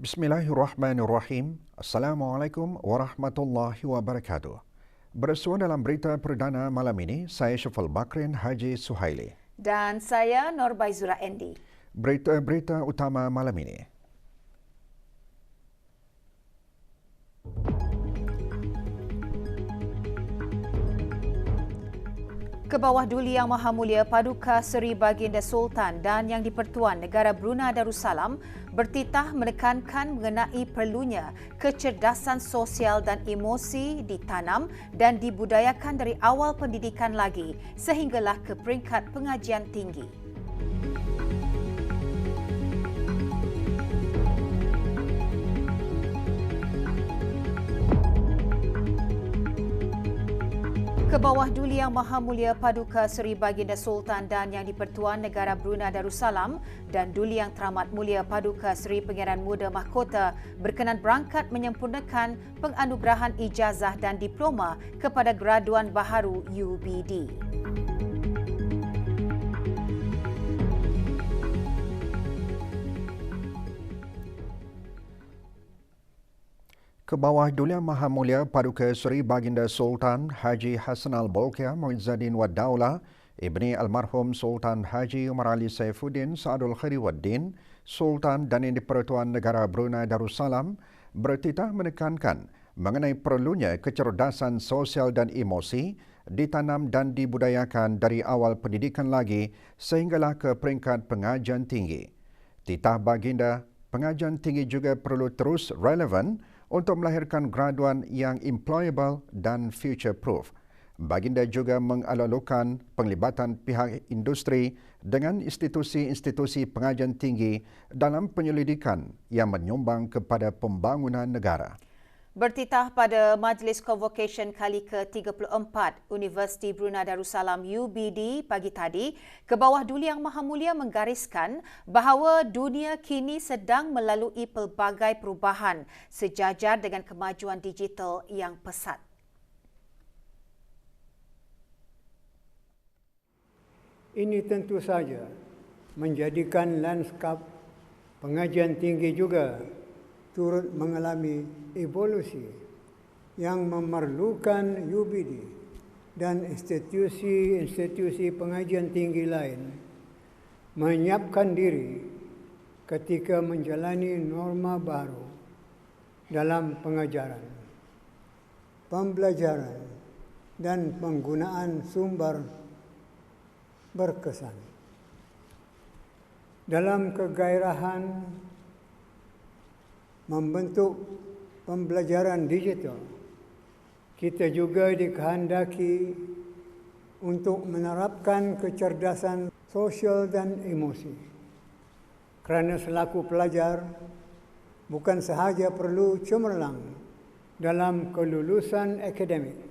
Bismillahirrahmanirrahim. Assalamualaikum warahmatullahi wabarakatuh. Bersua dalam berita perdana malam ini, saya Syafal Bakrin Haji Suhaili. Dan saya Norbaizura Endi. Berita utama malam ini. Ke bawah Duli Yang Maha Mulia Paduka Seri Baginda Sultan dan Yang di-Pertuan Negara Brunei Darussalam bertitah menekankan mengenai perlunya kecerdasan sosial dan emosi ditanam dan dibudayakan dari awal pendidikan lagi sehinggalah ke peringkat pengajian tinggi. Ke bawah Duli Yang Maha Mulia Paduka Seri Baginda Sultan dan Yang di-Pertuan Negara Brunei Darussalam dan Duli Yang Teramat Mulia Paduka Seri Pangeran Muda Mahkota berkenan berangkat menyempurnakan penganugerahan ijazah dan diploma kepada graduan baharu UBD. Ke bawah Duli Yang Maha Mulia Paduka Seri Baginda Sultan Haji Hassan Al-Bolkiah Muizzaddin Wad Daulah Ibni Almarhum Sultan Haji Umar Ali Saifuddin Saadul Khairi Waddin Sultan dan Yang di-Pertuan Negara Brunei Darussalam bertitah menekankan mengenai perlunya kecerdasan sosial dan emosi ditanam dan dibudayakan dari awal pendidikan lagi sehinggalah ke peringkat pengajian tinggi. Titah Baginda, pengajian tinggi juga perlu terus relevan untuk melahirkan graduan yang employable dan future-proof. Baginda juga mengalulukan penglibatan pihak industri dengan institusi-institusi pengajian tinggi dalam penyelidikan yang menyumbang kepada pembangunan negara. Bertitah pada Majlis Convocation kali ke-34 Universiti Brunei Darussalam UBD pagi tadi, ke bawah Duli Yang Maha Mulia menggariskan bahawa dunia kini sedang melalui pelbagai perubahan sejajar dengan kemajuan digital yang pesat. Ini tentu saja menjadikan lanskap pengajian tinggi juga turut mengalami evolusi yang memerlukan UBD dan institusi-institusi pengajian tinggi lain menyiapkan diri ketika menjalani norma baru dalam pengajaran, pembelajaran dan penggunaan sumber berkesan. Dalam kegairahan membentuk pembelajaran digital, kita juga dikehendaki untuk menerapkan kecerdasan sosial dan emosi. Kerana selaku pelajar, bukan sahaja perlu cemerlang dalam kelulusan akademik,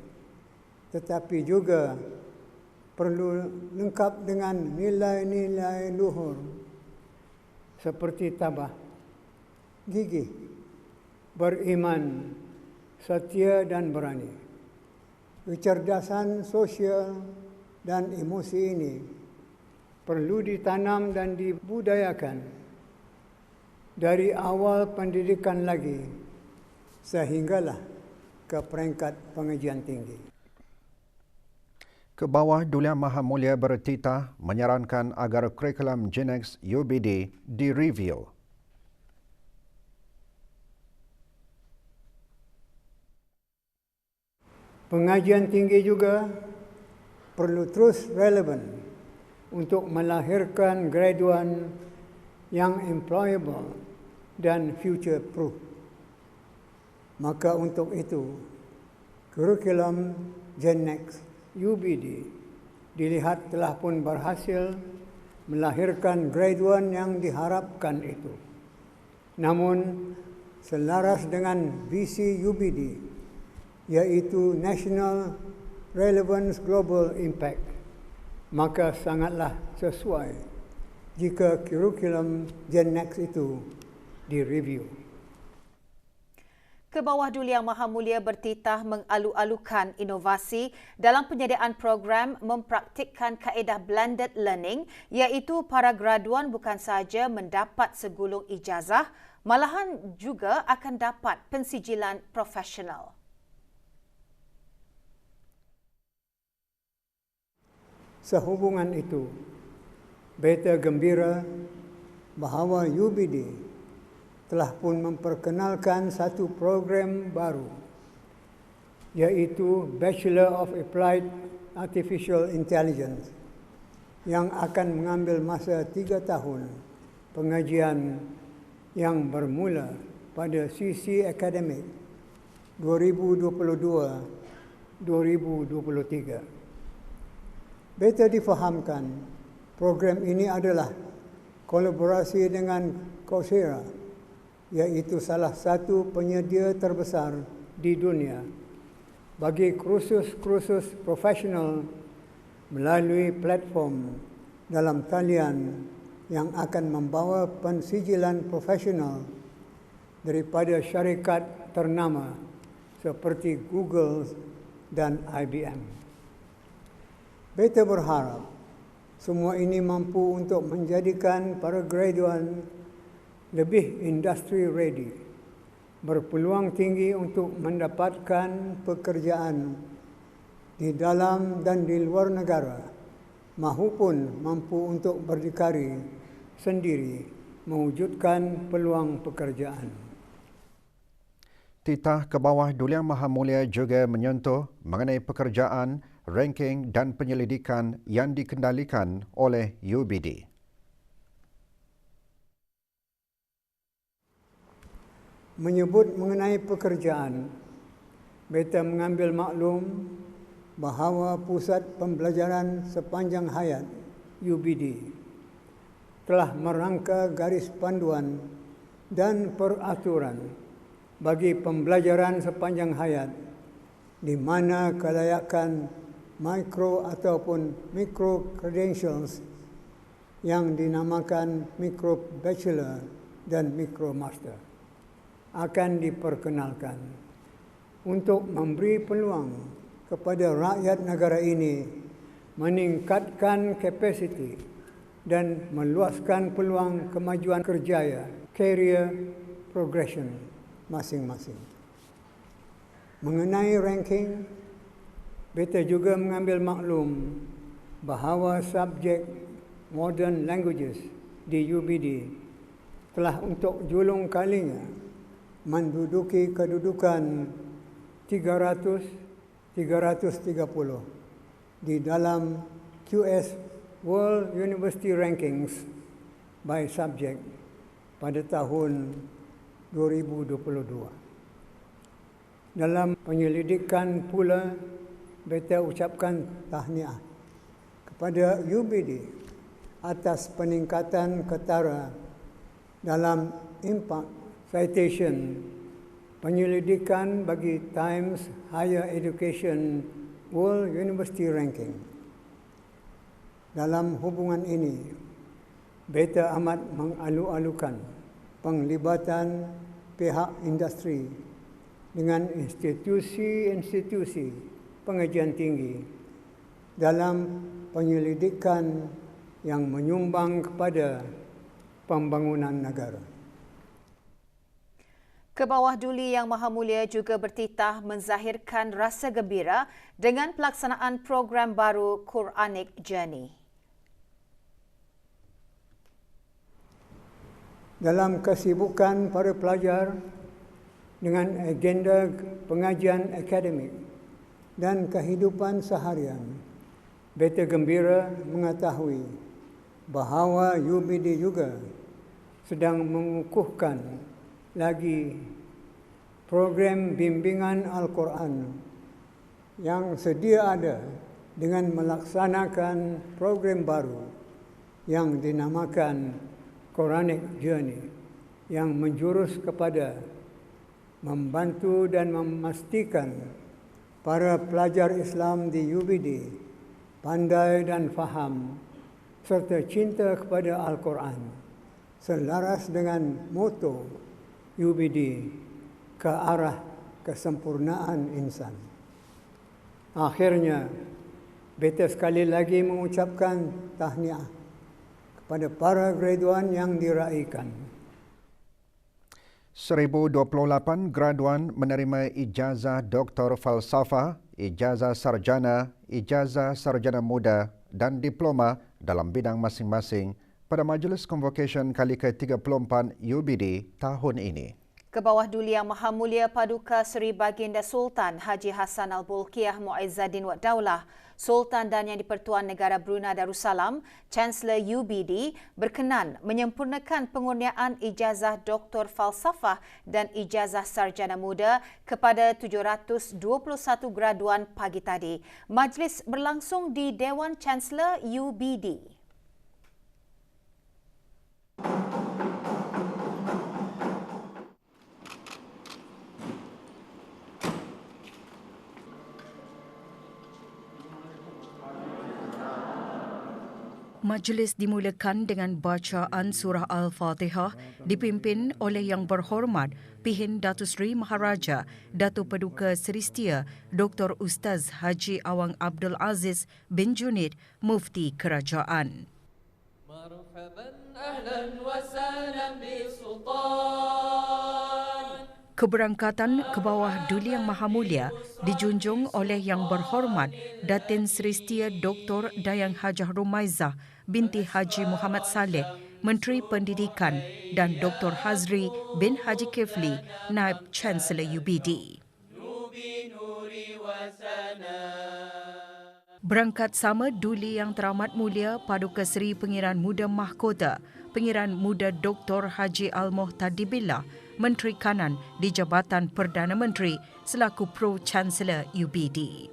tetapi juga perlu lengkap dengan nilai-nilai luhur seperti tabah, gigih, beriman, setia dan berani. Kecerdasan sosial dan emosi ini perlu ditanam dan dibudayakan dari awal pendidikan lagi sehinggalah ke peringkat pengajian tinggi. Ke bawah Duli Yang Maha Mulia bertitah menyarankan agar kurikulum Gen-X UBD direview. Pengajian tinggi juga perlu terus relevan untuk melahirkan graduan yang employable dan future-proof. Maka untuk itu, kurikulum Gen-X UBD dilihat telah pun berhasil melahirkan graduan yang diharapkan itu. Namun, selaras dengan visi UBD, iaitu National Relevance Global Impact, maka sangatlah sesuai jika kurikulum Gen-X itu direview. Ke bawah Duli Yang Maha Mulia bertitah mengalu-alukan inovasi dalam penyediaan program mempraktikkan kaedah blended learning, iaitu para graduan bukan sahaja mendapat segulung ijazah, Malahan juga akan dapat pensijilan profesional. Sehubungan itu, berita gembira bahawa UBD telah pun memperkenalkan satu program baru, iaitu Bachelor of Applied Artificial Intelligence, yang akan mengambil masa 3 tahun pengajian yang bermula pada sisi akademik 2022-2023. Beta difahamkan program ini adalah kolaborasi dengan Coursera, iaitu salah satu penyedia terbesar di dunia bagi kursus-kursus profesional melalui platform dalam talian yang akan membawa pensijilan profesional daripada syarikat ternama seperti Google dan IBM. Beta berharap semua ini mampu untuk menjadikan para graduan lebih industry ready, berpeluang tinggi untuk mendapatkan pekerjaan di dalam dan di luar negara, mahupun mampu untuk berdikari sendiri mewujudkan peluang pekerjaan. Titah ke bawah Duli Yang Maha Mulia juga menyentuh mengenai pekerjaan, ranking dan penyelidikan yang dikendalikan oleh UBD. Menyebut mengenai pekerjaan, beta mengambil maklum bahawa Pusat Pembelajaran Sepanjang Hayat UBD telah merangka garis panduan dan peraturan bagi pembelajaran sepanjang hayat di mana kelayakan micro ataupun micro credentials yang dinamakan micro bachelor dan micro master akan diperkenalkan untuk memberi peluang kepada rakyat negara ini meningkatkan kapasiti dan meluaskan peluang kemajuan kerjaya, career progression masing-masing. Mengenai ranking, beta juga mengambil maklum bahawa subjek modern languages di UBD telah untuk julung kalinya menduduki kedudukan 330 di dalam QS World University Rankings by Subject pada tahun 2022. Dalam penyelidikan pula, beta ucapkan tahniah kepada UBD atas peningkatan ketara dalam impact citation penyelidikan bagi Times Higher Education World University Ranking. Dalam hubungan ini, beta amat mengalu-alukan penglibatan pihak industri dengan institusi-institusi pengajian tinggi dalam penyelidikan yang menyumbang kepada pembangunan negara. Kebawah Duli Yang Maha Mulia juga bertitah menzahirkan rasa gembira dengan pelaksanaan program baru Quranic Journey. Dalam kesibukan para pelajar dengan agenda pengajian akademik dan kehidupan seharian, beta gembira mengetahui bahawa UBD juga sedang mengukuhkan lagi program bimbingan Al-Quran yang sedia ada dengan melaksanakan program baru yang dinamakan Quranic Journey yang menjurus kepada membantu dan memastikan para pelajar Islam di UBD pandai dan faham serta cinta kepada Al-Quran selaras dengan moto UBD ke arah kesempurnaan insan. Akhirnya, beta sekali lagi mengucapkan tahniah kepada para graduan yang diraikan. 1028 graduan menerima ijazah Doktor Falsafah, ijazah sarjana, ijazah sarjana muda dan diploma dalam bidang masing-masing pada Majlis Convocation kali ke-34 UBD tahun ini. Kebawah Duli Yang Maha Mulia Paduka Seri Baginda Sultan Haji Hassan Al-Bolkiah Muizzaddin Wad Daulah, Sultan dan Yang di-Pertuan Negara Brunei Darussalam, Chancellor UBD berkenan menyempurnakan pengurniaan ijazah Doktor Falsafah dan ijazah Sarjana Muda kepada 721 graduan pagi tadi. Majlis berlangsung di Dewan Chancellor UBD. Majlis dimulakan dengan bacaan surah Al-Fatihah dipimpin oleh Yang Berhormat Pihin Datuk Seri Maharaja Datuk Paduka Seri Setia Dr. Ustaz Haji Awang Abdul Aziz bin Junid Mufti Kerajaan. Marhaban ahlan wa salam bi sultan. Keberangkatan ke bawah Duli Yang Maha Mulia dijunjung oleh Yang Berhormat Datin Seri Setia Dr. Dayang Hajah Rumaizah binti Haji Muhammad Saleh, Menteri Pendidikan dan Dr. Hazri bin Haji Kifli, Naib Chancellor UBD. Berangkat sama Duli Yang Teramat Mulia Paduka Seri Pengiran Muda Mahkota, Pengiran Muda Dr. Haji Al-Muhtadi Billah, Menteri Kanan di Jabatan Perdana Menteri selaku Pro Chancellor UBD.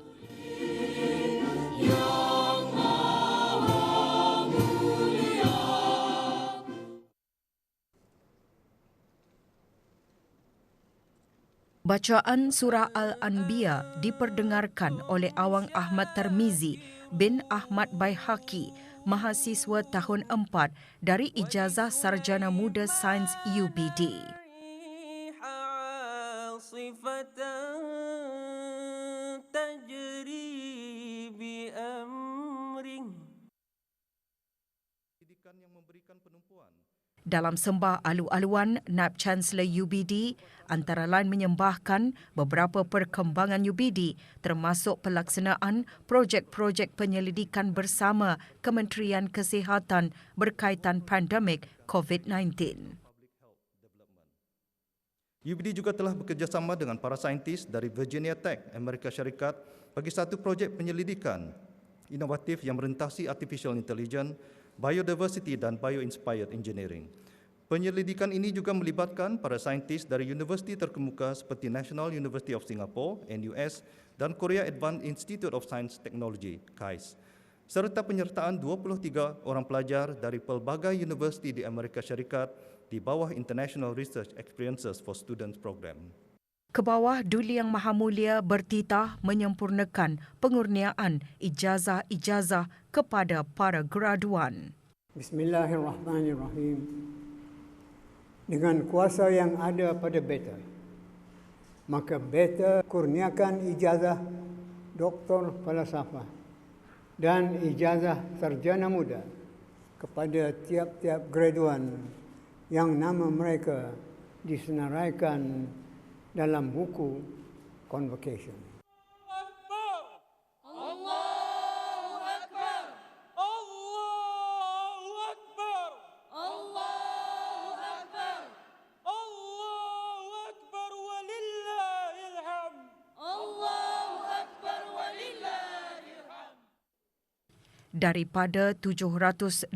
Bacaan surah Al-Anbiya diperdengarkan oleh Awang Ahmad Tarmizi bin Ahmad Baihaqi, mahasiswa tahun 4 dari Ijazah Sarjana Muda Sains UBD. Dalam sembah alu-aluan, Naib Chancellor UBD antara lain menyembahkan beberapa perkembangan UBD termasuk pelaksanaan projek-projek penyelidikan bersama Kementerian Kesihatan berkaitan pandemik COVID-19. UBD juga telah bekerjasama dengan para saintis dari Virginia Tech, Amerika Syarikat bagi satu projek penyelidikan inovatif yang merentasi artificial intelligence, biodiversity dan bio-inspired engineering. Penyelidikan ini juga melibatkan para saintis dari universiti terkemuka seperti National University of Singapore, NUS, dan Korea Advanced Institute of Science Technology, KAIS, serta penyertaan 23 orang pelajar dari pelbagai universiti di Amerika Syarikat di bawah International Research Experiences for Students Program. Kebawah Duli Yang Maha Mulia bertitah menyempurnakan pengurniaan ijazah-ijazah kepada para graduan. Bismillahirrahmanirrahim. Dengan kuasa yang ada pada beta, maka beta kurniakan ijazah Doktor Falsafah dan ijazah Sarjana Muda kepada tiap-tiap graduan yang nama mereka disenaraikan dalam buku Convocation. Daripada 721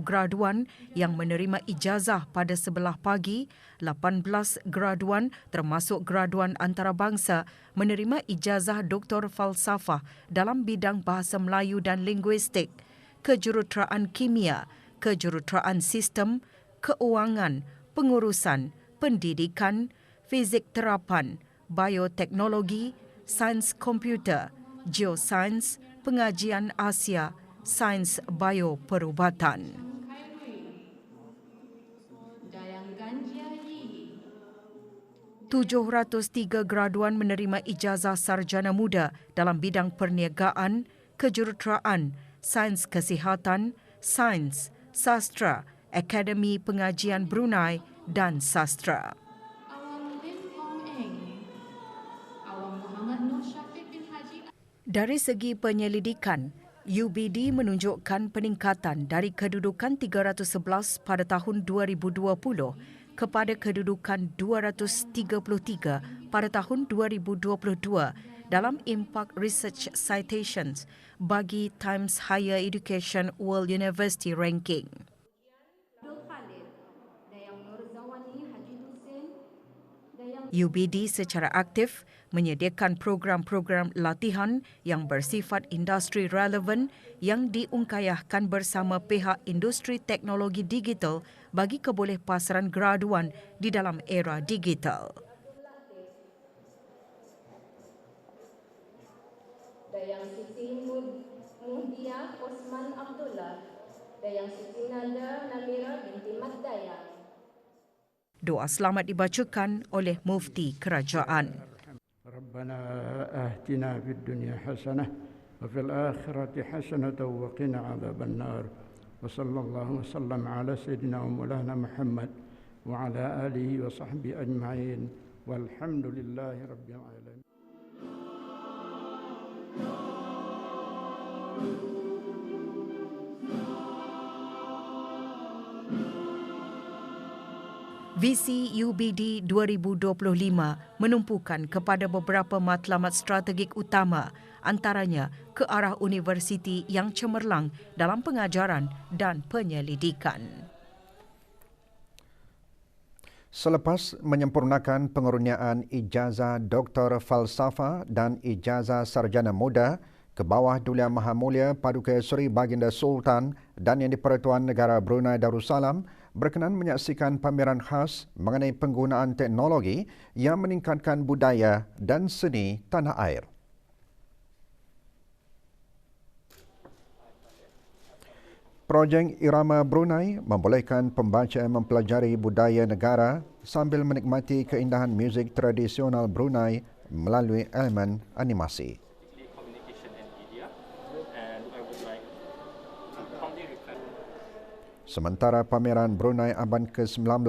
graduan yang menerima ijazah pada sebelah pagi, 18 graduan termasuk graduan antarabangsa menerima ijazah Doktor Falsafah dalam bidang Bahasa Melayu dan Linguistik, Kejuruteraan Kimia, Kejuruteraan Sistem, Keuangan, Pengurusan, Pendidikan, Fizik Terapan, Bioteknologi, Sains Komputer, Geosains, Pengajian Asia, Sains Bioperubatan. 703 graduan menerima ijazah sarjana muda dalam bidang perniagaan, kejuruteraan, sains kesihatan, sains, sastra, Akademi Pengajian Brunei dan sastra. Dari segi penyelidikan, UBD menunjukkan peningkatan dari kedudukan 311 pada tahun 2020 kepada kedudukan 233 pada tahun 2022 dalam Impact Research Citations bagi Times Higher Education World University Ranking. UBD secara aktif menyediakan program-program latihan yang bersifat industri relevan yang diungkayahkan bersama pihak industri teknologi digital bagi kebolehpasaran graduan di dalam era digital. Dayang Siti Muhdiah Osman Abdullah, Dayang Siti Nada Namira binti Mat Dayang. Doa selamat dibacakan oleh Mufti Kerajaan. ربنا آتنا في الدنيا حسنة وفي الآخرة حسنة وقنا عذاب النار وصلى الله وسلم على سيدنا ومولانا محمد وعلى آله وصحبه أجمعين والحمد لله رب العالمين. Visi UBD 2025 menumpukan kepada beberapa matlamat strategik utama, antaranya ke arah universiti yang cemerlang dalam pengajaran dan penyelidikan. Selepas menyempurnakan pengurniaan ijazah Doktor Falsafah dan ijazah Sarjana Muda ke bawah Duli Yang Maha Mulia Paduka Seri Baginda Sultan dan Yang di-Pertuan Negara Brunei Darussalam berkenan menyaksikan pameran khas mengenai penggunaan teknologi yang meningkatkan budaya dan seni tanah air. Projek Irama Brunei membolehkan pembaca mempelajari budaya negara sambil menikmati keindahan muzik tradisional Brunei melalui elemen animasi. Sementara pameran Brunei Abad ke-19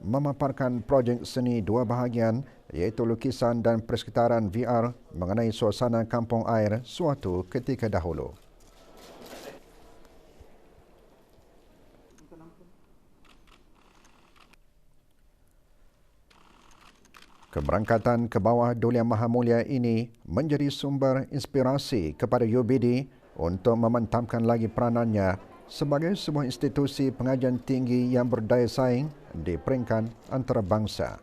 memaparkan projek seni dua bahagian iaitu lukisan dan persekitaran VR mengenai suasana kampung air suatu ketika dahulu. Keberangkatan ke bawah Duli Yang Maha Mulia ini menjadi sumber inspirasi kepada UBD untuk memantapkan lagi peranannya sebagai sebuah institusi pengajian tinggi yang berdaya saing di peringkat antarabangsa.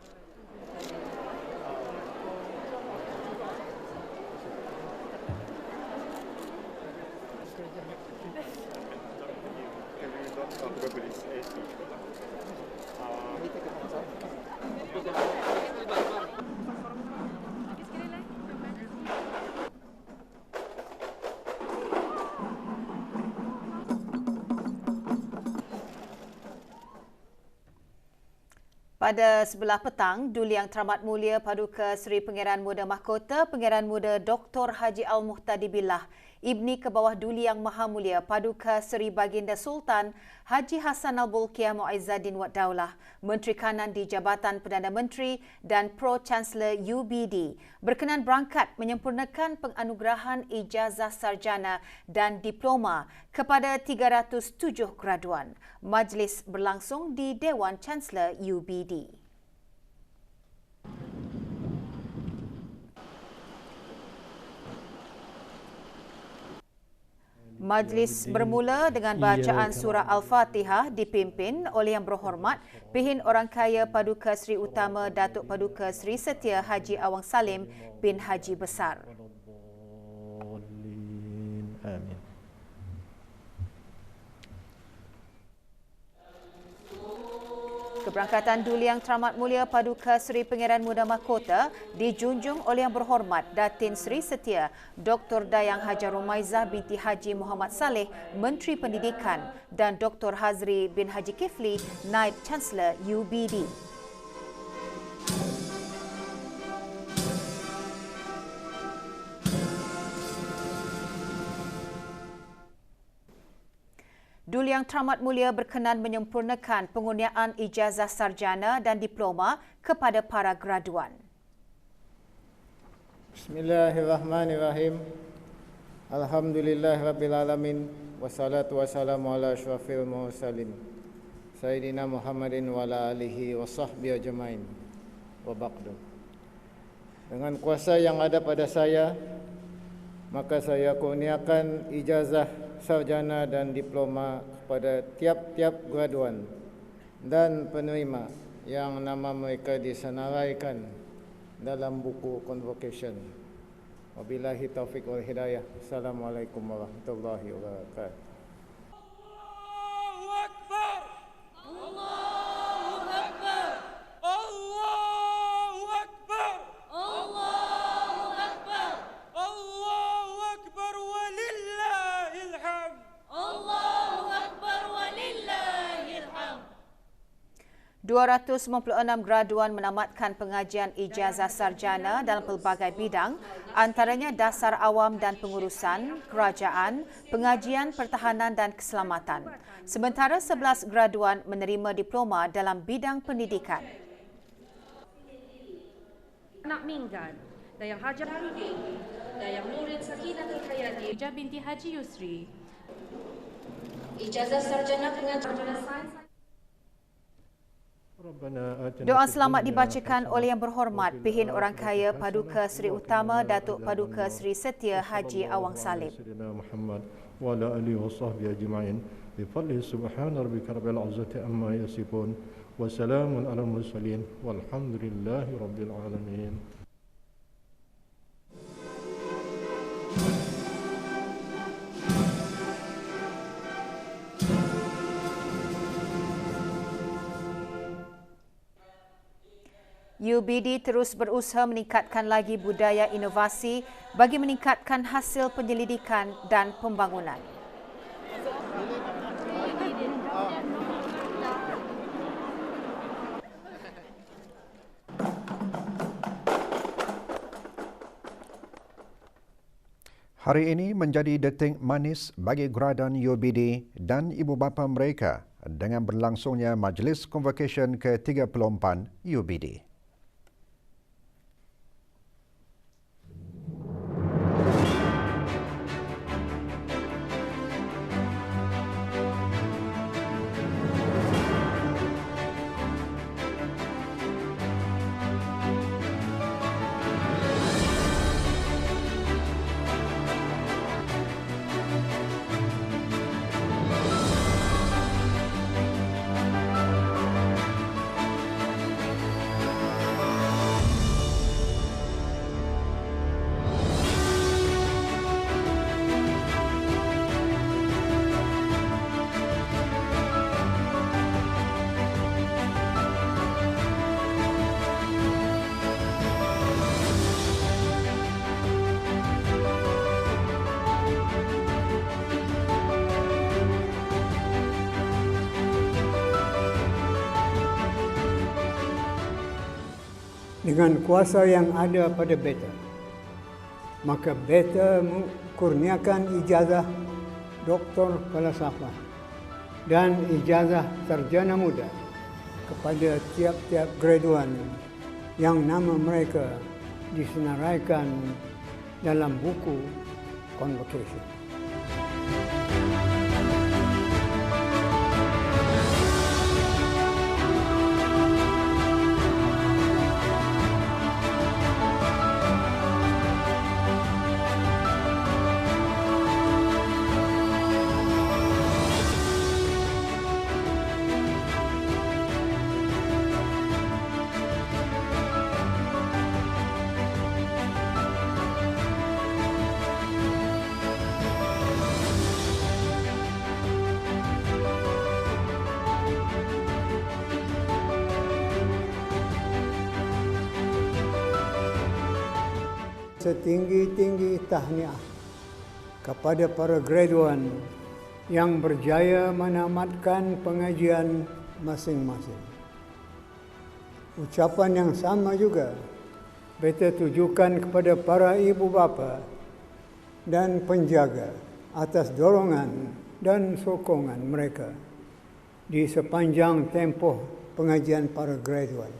Pada sebelah petang, Duli Yang Teramat Mulia Paduka Seri Pangeran Muda Mahkota Pangeran Muda Dr. Haji Al-Muhtadi Billah, Ibni ke bawah Duli Yang Maha Mulia Paduka Seri Baginda Sultan Haji Hassanal Bolkiah Muizzaddin Wad Daulah, Menteri Kanan di Jabatan Perdana Menteri dan Pro-Chancellor UBD, berkenan berangkat menyempurnakan penganugerahan ijazah sarjana dan diploma kepada 307 graduan. Majlis berlangsung di Dewan Chancellor UBD. Majlis bermula dengan bacaan surah Al-Fatihah dipimpin oleh Yang Berhormat Pihin Orang Kaya Paduka Seri Utama Datuk Paduka Seri Setia Haji Awang Salim bin Haji Besar. Amin. Keberangkatan Duli Yang Teramat Mulia Paduka Seri Pangeran Muda Mahkota dijunjung oleh Yang Berhormat Datin Seri Setia Dr. Dayang Hajar Rumaizah binti Haji Muhammad Saleh, Menteri Pendidikan, dan Dr. Hazri bin Haji Kifli, Naib Chancellor UBD. Duli Yang Teramat Mulia berkenan menyempurnakan pengurniaan ijazah sarjana dan diploma kepada para graduan. Bismillahirrahmanirrahim. Alhamdulillah Rabbil Alamin. Wassalatu wassalamu ala asyrafil mursalin Sayyidina Muhammadin wa ala alihi wa sahbihi ajmain. Wa ba'du. Dengan kuasa yang ada pada saya, maka saya kurniakan ijazah sarjana dan diploma kepada tiap-tiap graduan dan penerima yang nama mereka disenaraikan dalam buku convocation. Wabillahi taufiq wal hidayah. Assalamualaikum warahmatullahi wabarakatuh. Allahu Akbar. Allahu Akbar. Allahu Akbar. Allahu Akbar. Allahu Akbar walillahil hamd. Allahu Akbar walillahil hamd. 296 graduan menamatkan pengajian ijazah sarjana dalam pelbagai bidang, antaranya dasar awam dan pengurusan, kerajaan, pengajian, pertahanan dan keselamatan. Sementara 11 graduan menerima diploma dalam bidang pendidikan. Anak Minggan, Dayang Hajar Harudin, Dayang Nurin Sakinatul Hayati, Ijah binti Haji Yusri. Ijazah sarjana pengajian sains. Doa selamat dibacakan oleh Yang Berhormat Pihin Orang Kaya Paduka Seri Utama Datuk Paduka Seri Setia Haji Awang Salim. Muhammad wa ala alihi wa sahbihi ajma'in. Bi fadli subhana rabbika rabbil izzati amma yasifun wa salamun alal mursalin walhamdulillahi rabbil alamin. UBD terus berusaha meningkatkan lagi budaya inovasi bagi meningkatkan hasil penyelidikan dan pembangunan. Hari ini menjadi detik manis bagi graduan UBD dan ibu bapa mereka dengan berlangsungnya Majlis Convocation ke-34 UBD. Dengan kuasa yang ada pada beta, maka beta kurniakan ijazah Doktor Falsafah dan ijazah Sarjana Muda kepada tiap-tiap graduan yang nama mereka disenaraikan dalam buku convocation. Setinggi-tinggi tahniah kepada para graduan yang berjaya menamatkan pengajian masing-masing. Ucapan yang sama juga beta tujukan kepada para ibu bapa dan penjaga atas dorongan dan sokongan mereka di sepanjang tempoh pengajian para graduan.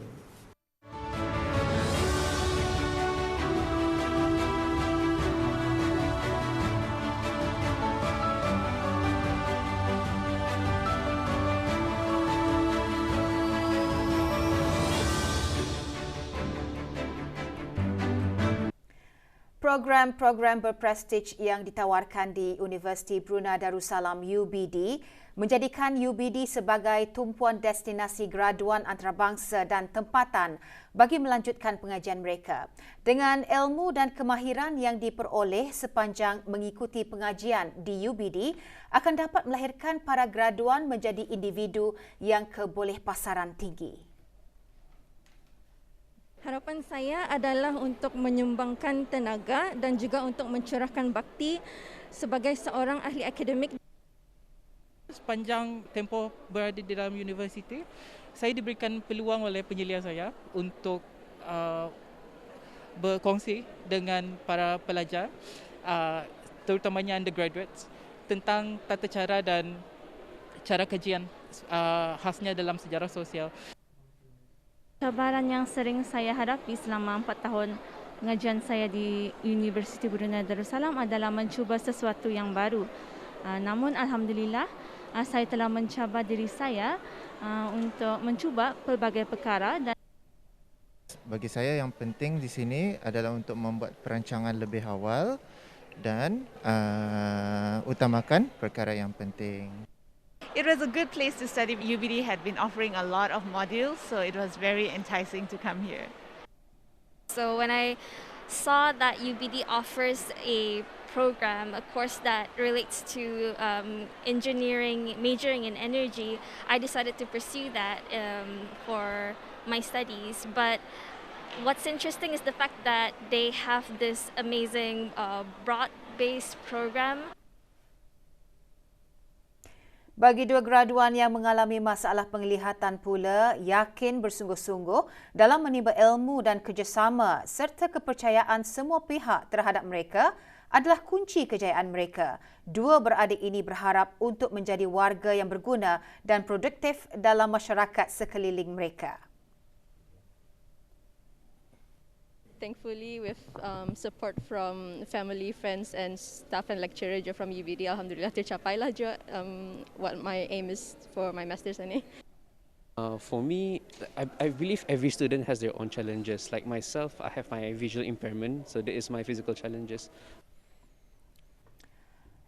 Program-program berprestij yang ditawarkan di Universiti Brunei Darussalam UBD menjadikan UBD sebagai tumpuan destinasi graduan antarabangsa dan tempatan bagi melanjutkan pengajian mereka. Dengan ilmu dan kemahiran yang diperoleh sepanjang mengikuti pengajian di UBD akan dapat melahirkan para graduan menjadi individu yang kebolehpasaran tinggi. Harapan saya adalah untuk menyumbangkan tenaga dan juga untuk mencurahkan bakti sebagai seorang ahli akademik. Sepanjang tempoh berada di dalam universiti, saya diberikan peluang oleh penyelia saya untuk berkongsi dengan para pelajar, terutamanya undergraduates, tentang tata cara dan cara kajian khasnya dalam sejarah sosial. Cabaran yang sering saya hadapi selama 4 tahun pengajian saya di Universiti Brunei Darussalam adalah mencuba sesuatu yang baru. Namun alhamdulillah saya telah mencabar diri saya untuk mencuba pelbagai perkara. Dan bagi saya yang penting di sini adalah untuk membuat perancangan lebih awal dan utamakan perkara yang penting. It was a good place to study. UBD had been offering a lot of modules, so it was very enticing to come here. So when I saw that UBD offers a program, a course that relates to engineering, majoring in energy, I decided to pursue that for my studies. But what's interesting is the fact that they have this amazing broad-based program. Bagi dua graduan yang mengalami masalah penglihatan pula, yakin bersungguh-sungguh dalam menimba ilmu dan kerjasama serta kepercayaan semua pihak terhadap mereka adalah kunci kejayaan mereka. Dua beradik ini berharap untuk menjadi warga yang berguna dan produktif dalam masyarakat sekeliling mereka. Thankfully, with support from family, friends and staff and lecturer from UBD, alhamdulillah tercapailah juga what my aim is for my master's ini. For me, I believe every student has their own challenges. Like myself, I have my visual impairment, so that is my physical challenges.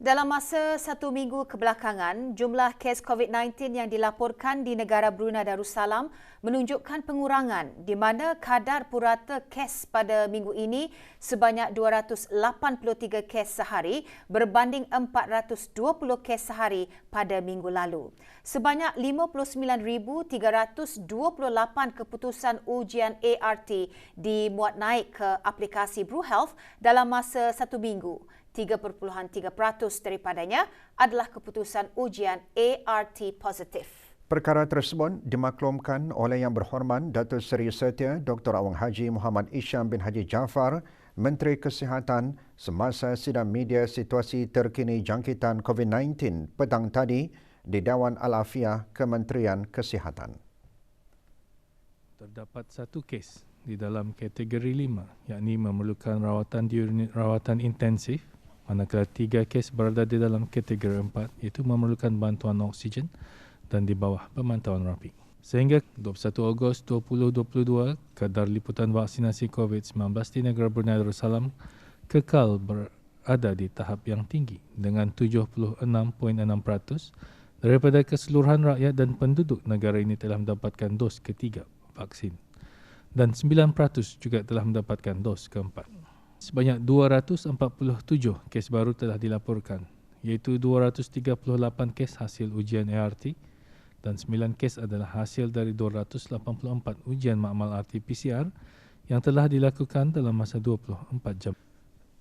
Dalam masa 1 minggu kebelakangan, jumlah kes COVID-19 yang dilaporkan di negara Brunei Darussalam menunjukkan pengurangan di mana kadar purata kes pada minggu ini sebanyak 283 kes sehari berbanding 420 kes sehari pada minggu lalu. Sebanyak 59,328 keputusan ujian ART dimuat naik ke aplikasi BruHealth dalam masa 1 minggu. 3.3% daripadanya adalah keputusan ujian ART positif. Perkara tersebut dimaklumkan oleh Yang Berhormat Datuk Seri Setia Dr. Awang Haji Muhammad Isham bin Haji Jaafar, Menteri Kesihatan, semasa sidang media situasi terkini jangkitan COVID-19 petang tadi di Dewan Al-Afiah Kementerian Kesihatan. Terdapat satu kes di dalam kategori 5, yakni memerlukan rawatan di unit rawatan intensif, manakala 3 kes berada di dalam kategori 4, iaitu memerlukan bantuan oksigen dan di bawah pemantauan rapi. Sehingga 21 Ogos 2022, kadar liputan vaksinasi COVID-19 di negara Brunei Darussalam kekal berada di tahap yang tinggi dengan 76.6% daripada keseluruhan rakyat dan penduduk negara ini telah mendapatkan dos ketiga vaksin dan 9% juga telah mendapatkan dos keempat. Sebanyak 247 kes baru telah dilaporkan, iaitu 238 kes hasil ujian ART dan 9 kes adalah hasil dari 284 ujian makmal RT-PCR yang telah dilakukan dalam masa 24 jam.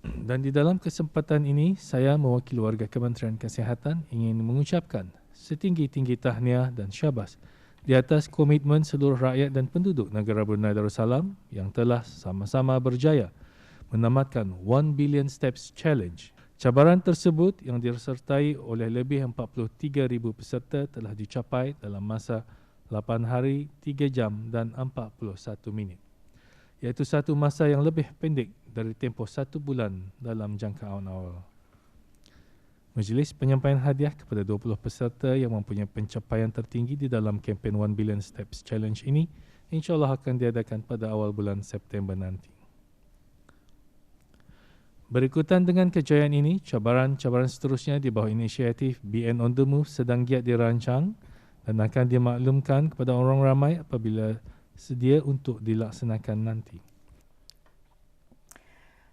Dan di dalam kesempatan ini, saya mewakili warga Kementerian Kesihatan ingin mengucapkan setinggi-tinggi tahniah dan syabas di atas komitmen seluruh rakyat dan penduduk negara Brunei Darussalam yang telah sama-sama berjaya menamatkan 1 Billion Steps Challenge. Cabaran tersebut yang disertai oleh lebih 43,000 peserta telah dicapai dalam masa 8 hari, 3 jam dan 41 minit. Iaitu satu masa yang lebih pendek dari tempoh 1 bulan dalam jangkauan awal. Majlis penyampaian hadiah kepada 20 peserta yang mempunyai pencapaian tertinggi di dalam kempen 1 Billion Steps Challenge ini insya-Allah akan diadakan pada awal bulan September nanti. Berikutan dengan kejayaan ini, cabaran-cabaran seterusnya di bawah inisiatif BN On The Move sedang giat dirancang dan akan dimaklumkan kepada orang ramai apabila sedia untuk dilaksanakan nanti.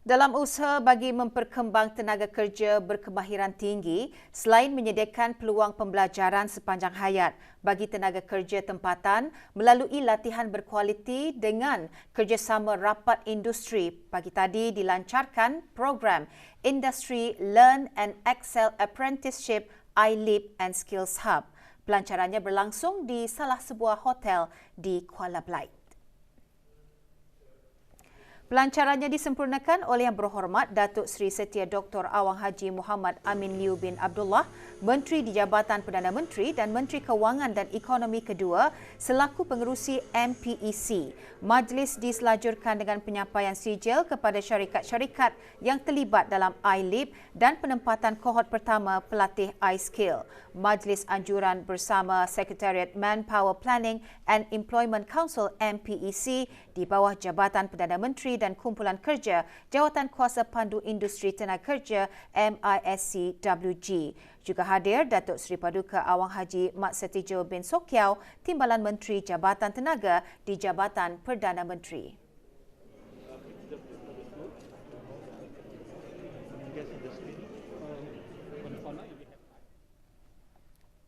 Dalam usaha bagi memperkembang tenaga kerja berkemahiran tinggi, selain menyediakan peluang pembelajaran sepanjang hayat bagi tenaga kerja tempatan melalui latihan berkualiti dengan kerjasama rapat industri, pagi tadi dilancarkan program Industry Learn and Excel Apprenticeship iLeap and Skills Hub. Pelancarannya berlangsung di salah sebuah hotel di Kuala Belait. Pelancarannya disempurnakan oleh Yang Berhormat Datuk Seri Setia Dr. Awang Haji Muhammad Amin Liu bin Abdullah, Menteri di Jabatan Perdana Menteri dan Menteri Kewangan dan Ekonomi kedua selaku pengerusi MPEC. Majlis diselajurkan dengan penyampaian sijil kepada syarikat-syarikat yang terlibat dalam iLeap dan penempatan kohort pertama pelatih iSkill. Majlis anjuran bersama Sekretariat Manpower Planning and Employment Council MPEC di bawah Jabatan Perdana Menteri dan Kumpulan Kerja Jawatan Kuasa Pandu Industri Tenaga Kerja MISCWG. Juga hadir Datuk Seri Paduka Awang Haji Mat Setijo bin Sokiau, Timbalan Menteri Jabatan Tenaga di Jabatan Perdana Menteri.